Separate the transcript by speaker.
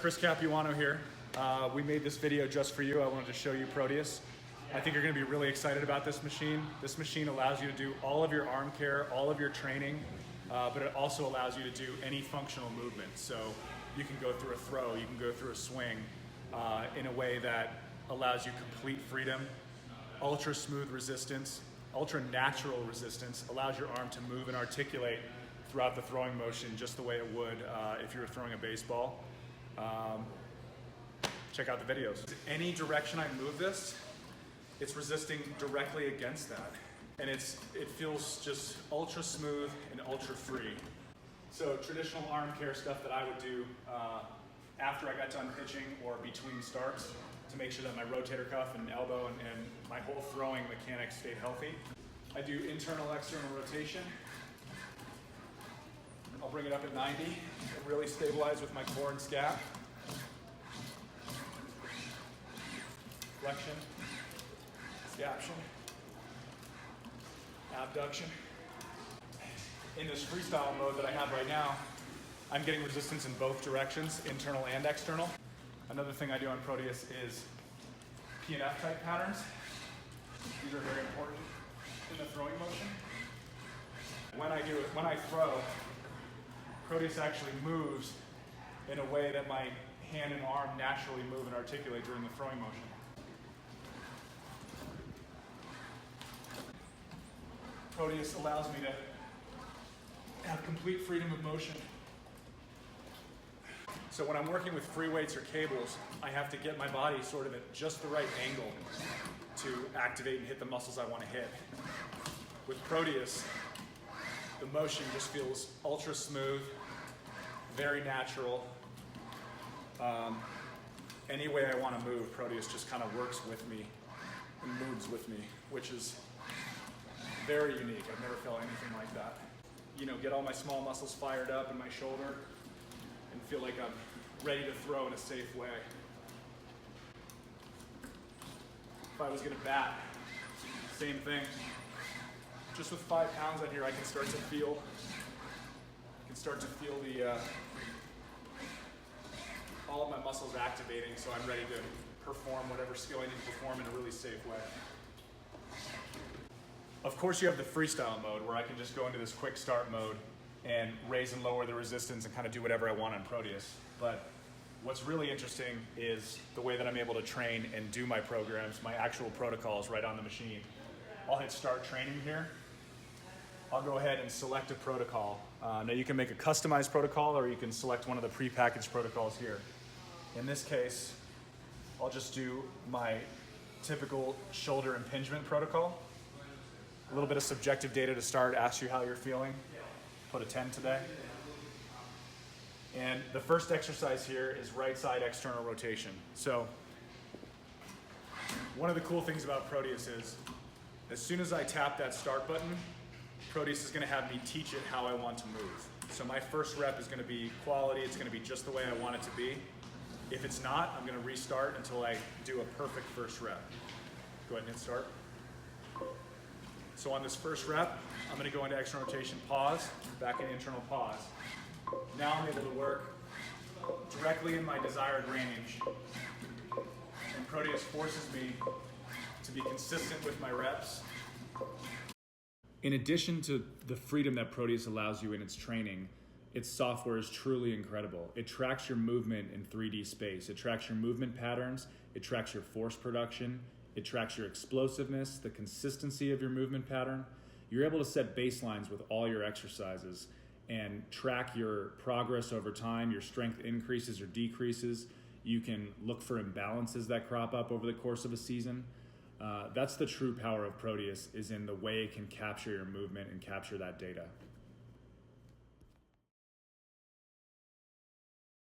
Speaker 1: Chris Capuano here. We made this video just for you. I wanted to show you Proteus. I think you're going to be really excited about this machine. This machine allows you to do all of your arm care, all of your training, but it also allows you to do any functional movement. So you can go through a throw, you can go through a swing in a way that allows you complete freedom, ultra smooth resistance, ultra natural resistance, allows your arm to move and articulate throughout the throwing motion just the way it would if you were throwing a baseball. Check out the videos. Any direction I move this, it's resisting directly against that. And it feels just ultra smooth and ultra free. So traditional arm care stuff that I would do after I got done pitching or between starts to make sure that my rotator cuff and elbow and my whole throwing mechanics stayed healthy. I do internal, external rotation. I'll bring it up at 90 and really stabilize with my core and scap. Flexion, scaption, abduction. In this freestyle mode that I have right now, I'm getting resistance in both directions, internal and external. Another thing I do on Proteus is P&F type patterns. These are very important in the throwing motion. When I throw, Proteus actually moves in a way that my hand and arm naturally move and articulate during the throwing motion. Proteus allows me to have complete freedom of motion. So when I'm working with free weights or cables, I have to get my body sort of at just the right angle to activate and hit the muscles I want to hit. With Proteus, the motion just feels ultra smooth, very natural. Any way I want to move, Proteus just kind of works with me and moves with me, which is very unique. I've never felt anything like that. You know, get all my small muscles fired up in my shoulder and feel like I'm ready to throw in a safe way. If I was gonna bat, same thing. Just with 5 pounds on here, I can start to feel the all of my muscles activating, so I'm ready to perform whatever skill I need to perform in a really safe way. Of course, you have the freestyle mode where I can just go into this quick start mode and raise and lower the resistance and kind of do whatever I want on Proteus. But what's really interesting is the way that I'm able to train and do my programs, my actual protocols right on the machine. I'll hit start training here. I'll go ahead and select a protocol. Now you can make a customized protocol or you can select one of the prepackaged protocols here. In this case, I'll just do my typical shoulder impingement protocol. A little bit of subjective data to start, ask you how you're feeling. Put a 10 today. And the first exercise here is right side external rotation. So one of the cool things about Proteus is as soon as I tap that start button, Proteus is gonna have me teach it how I want to move. So my first rep is gonna be quality, it's gonna be just the way I want it to be. If it's not, I'm gonna restart until I do a perfect first rep. Go ahead and hit start. So on this first rep, I'm gonna go into external rotation, pause, back in internal pause. Now I'm able to work directly in my desired range. And Proteus forces me to be consistent with my reps. In addition to the freedom that Proteus allows you in its training, its software is truly incredible. It tracks your movement in 3D space. It tracks your movement patterns. It tracks your force production. It tracks your explosiveness, the consistency of your movement pattern. You're able to set baselines with all your exercises and track your progress over time. Your strength increases or decreases. You can look for imbalances that crop up over the course of a season. That's the true power of Proteus, is in the way it can capture your movement and capture that data.